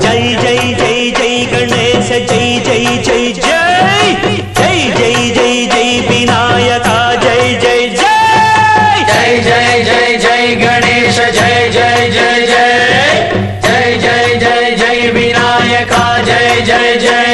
జై జై జై జై గణేశ జై జై జై జై జై జై జై జై వినాయక జై జై జై జై జై జై జై గణేశ జై జై జై జై జై జై జై జై వినాయక జై జై జై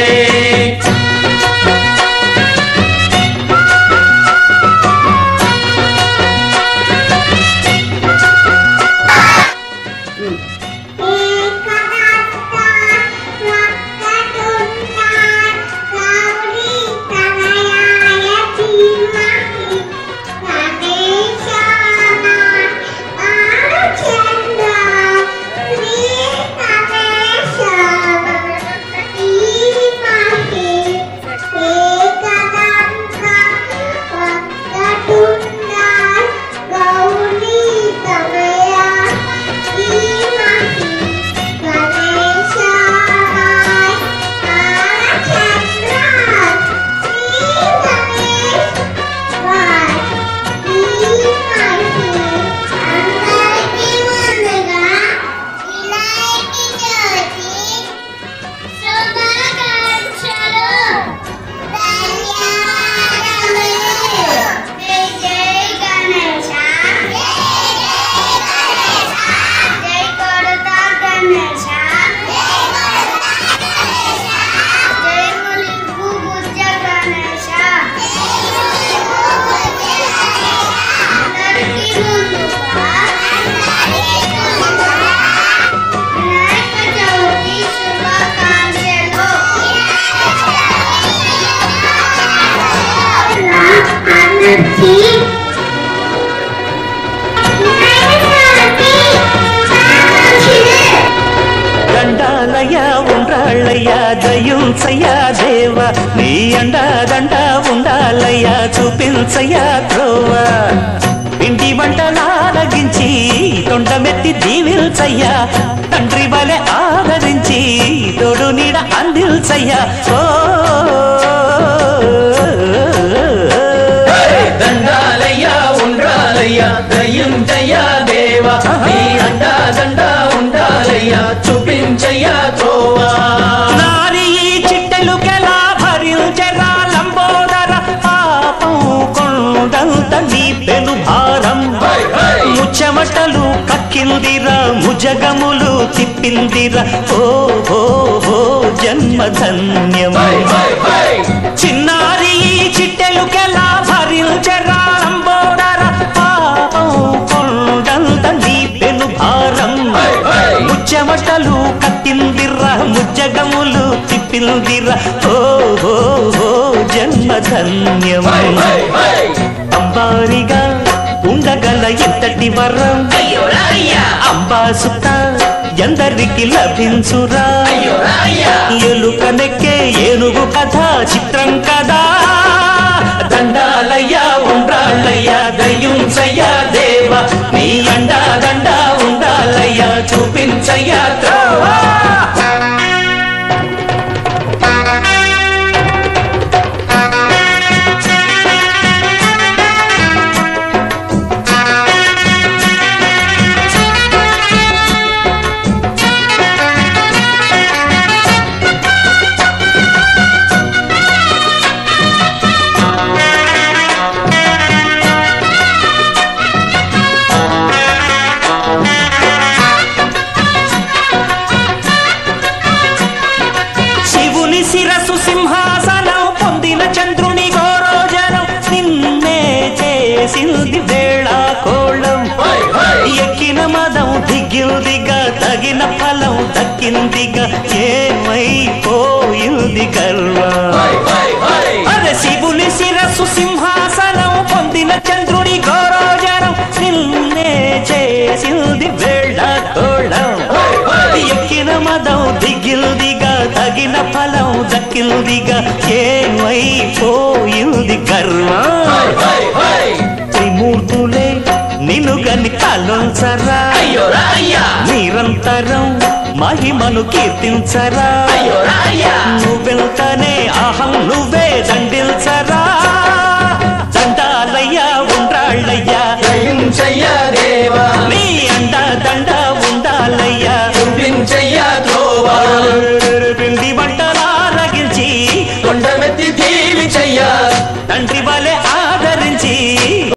దండాలయ ఉండ్రాళ్ళయ్య దయుంచయ్యా దేవ నీ అండా దండ ఉండాలయ్యా చూపించయ్యా త్రోవ ఇంటి వంటలారగించి తొండమెత్తి దీవిల్చయ్యా తండ్రి వలె ఆదరించి తోడు నీడ అందిల్చయ్యా ఓ దండాలయ్య ఉండ్రాలయ్య దయ్యుంచయ్యా దేవ నీ అండా దండ ఉండాలయ్య చూపించయ్యా త్రోవా నారీ చిట్టెలుకెలా భరించరా లంబోదర పాపం కొండంత నీ పెను భారం ముచ్చమటలు కక్కిందిరా ముజగములు తిప్పిందిరా ఓ ఓ ఓ జన్మధన్యమై చిన్నారి చిట్టెలుకెలా భరించరా లంబోదర పాపం కొండంత నీ పెను భారం ముచ్చమటలు కట్టిందిరా ముజ్జగములు తిప్పిందిరా ఓ ఓ ఓ జన్మధన్యమై అంబారిగా ఉండగల ఎంతటి వరం అంబా సుత ఎందరికి లభించురా ఎలుక నెక్కే ఏనుగు కథ చిత్రం కదా దండాలయ్య ఉండ్రాళ్ళయ్య దయ్యుంచయ్యా దేవ నీ అండా దండ ఉండాలయ్యా చూపించయ్యా త్రోవా శిరసు సింహాసనం పొందిన చంద్రుని గోరోజనం నిన్నే చేసింది వేళా కోళం ఎక్కిన మదం దిగిల్దిగా తగిన ఫలం దక్కిందిగా ఏమైపోయింది గర్వం అరే శివుని శిరసు సింహాసనం పొందిన చంద్రుని గోరోజనం నిన్నే చేసింది వేళా కోళం ఎక్కిన మదం దిగిల్దిగా తగిన ఫలం దక్కిందిగా ఏమైపోయింది గర్వం త్రిమూర్తులే నిన్ను గని తలొంచరా నిరంతరం మహిమను కీర్తించరా నువ్వెంతనే అహం నువ్వే దండిల్చరా దండాలయ్యా ఉండ్రాళ్ళయ్యా దయ్యుంచయ్యా దేవా నీ అండా దండ ఉండాలయ్యా చూపించయ్యా త్రోవా పిండి వంటలారగించి కొండమెత్తి దీవించయ్యా తండ్రి వలె